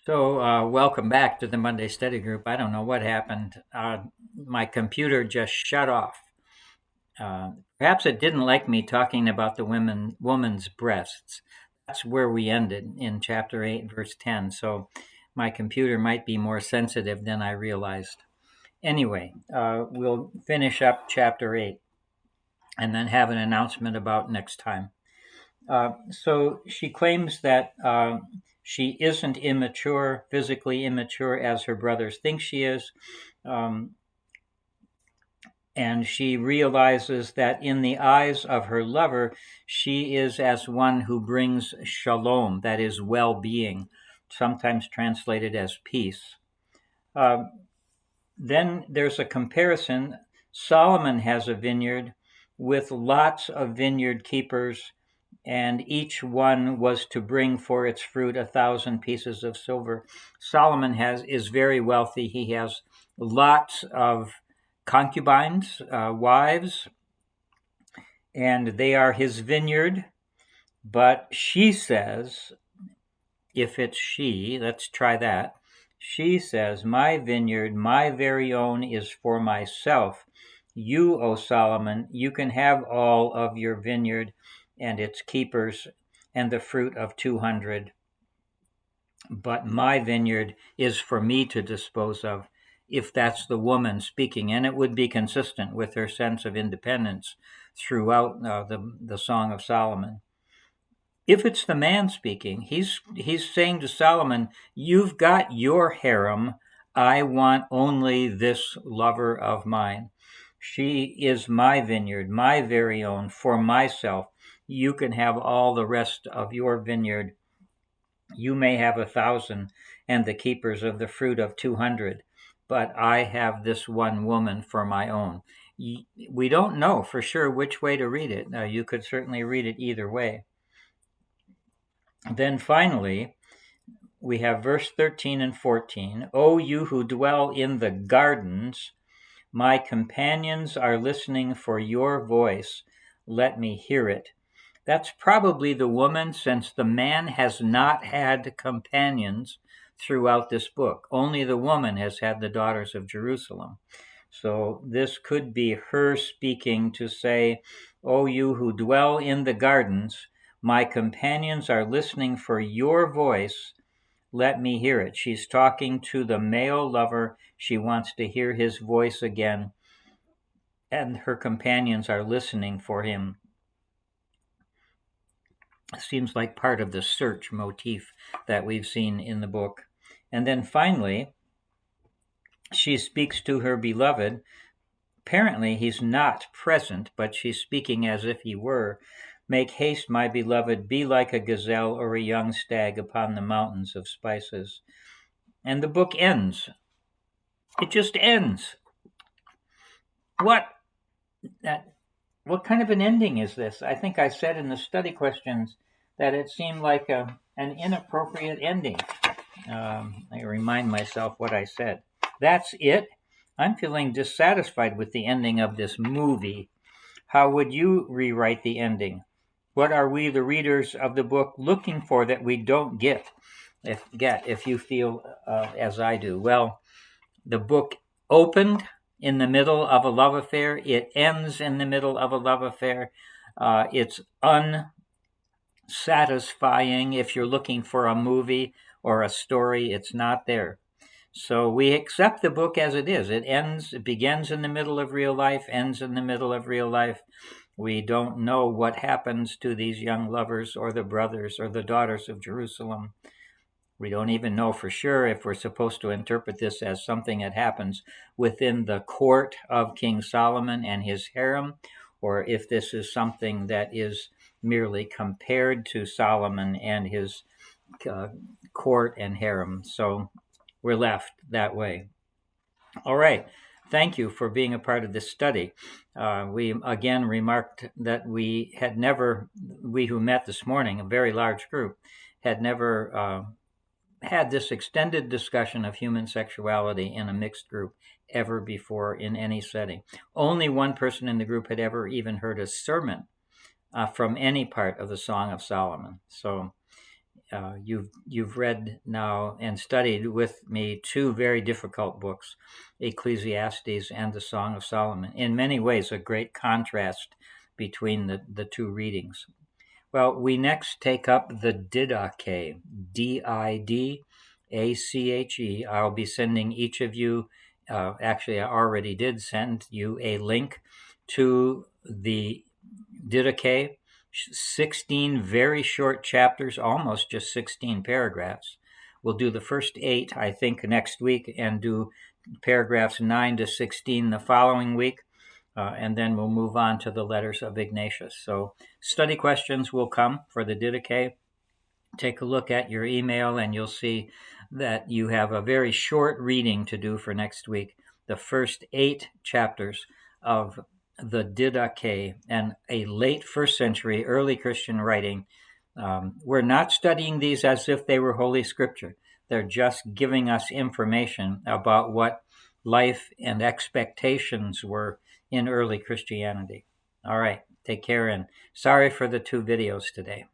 So, welcome back to the Monday Study Group. I don't know what happened. My computer just shut off. Perhaps it didn't like me talking about the woman's breasts. That's where we ended in chapter 8, verse 10. So, my computer might be more sensitive than I realized. Anyway, we'll finish up chapter 8 and then have an announcement about next time. So she claims that she isn't immature, physically immature, as her brothers think she is. Um, and she realizes that in the eyes of her lover, she is as one who brings shalom, that is, well being, sometimes translated as peace. Uh, then there's a comparison. Solomon has a vineyard with lots of vineyard keepers, and each one was to bring for its fruit 1,000 pieces of silver. Solomon is very wealthy. He has lots of concubines, wives, and they are his vineyard. But she says, if it's she, let's try that. She says, "My vineyard, my very own, is for myself. You, O Solomon, you can have all of your vineyard and its keepers and the fruit of 200. But my vineyard is for me to dispose of," if that's the woman speaking. And it would be consistent with her sense of independence throughout the Song of Solomon. If it's the man speaking, he's saying to Solomon, "You've got your harem. I want only this lover of mine. She is my vineyard, my very own, for myself. You can have all the rest of your vineyard. You may have 1,000 and the keepers of the fruit of 200, but I have this one woman for my own." We don't know for sure which way to read it. You could certainly read it either way. Then finally, we have verse 13 and 14. "O you who dwell in the gardens, my companions are listening for your voice. Let me hear it." That's probably the woman, since the man has not had companions throughout this book. Only the woman has had the daughters of Jerusalem. So this could be her speaking to say, "O you who dwell in the gardens, my companions are listening for your voice. Let me hear it." She's talking to the male lover. She wants to hear his voice again, and her companions are listening for him. Seems like part of the search motif that we've seen in the book. And then finally, she speaks to her beloved. Apparently, he's not present, but she's speaking as if he were. "Make haste, my beloved, be like a gazelle or a young stag upon the mountains of spices." And the book ends. It just ends. What kind of an ending is this? I think I said in the study questions that it seemed like an inappropriate ending. I remind myself what I said. That's it. I'm feeling dissatisfied with the ending of this movie. How would you rewrite the ending? What are we, the readers of the book, looking for that we don't get? If you feel as I do. Well, the book opened in the middle of a love affair. It ends in the middle of a love affair. It's unsatisfying. If you're looking for a movie or a story, it's not there. So we accept the book as it is. It begins in the middle of real life, ends in the middle of real life. We don't know what happens to these young lovers or the brothers or the daughters of Jerusalem. We don't even know for sure if we're supposed to interpret this as something that happens within the court of King Solomon and his harem, or if this is something that is merely compared to Solomon and his court and harem. So we're left that way. All right. Thank you for being a part of this study. We again remarked that we who met this morning, a very large group, had never had this extended discussion of human sexuality in a mixed group ever before in any setting. Only one person in the group had ever even heard a sermon from any part of the Song of Solomon. So You've read now and studied with me two very difficult books, Ecclesiastes and the Song of Solomon. In many ways, a great contrast between the two readings. Well, we next take up the Didache, Didache. I'll be sending each of you, actually, I already did send you a link to the Didache, 16 very short chapters, almost just 16 paragraphs. We'll do the first 8, I think, next week, and do paragraphs 9 to 16 the following week. And then we'll move on to the letters of Ignatius. So study questions will come for the Didache. Take a look at your email and you'll see that you have a very short reading to do for next week. The first 8 chapters of the Didache, and a late first century early Christian writing. We're not studying these as if they were Holy Scripture. They're just giving us information about what life and expectations were in early Christianity. All right, take care, and sorry for the 2 videos today.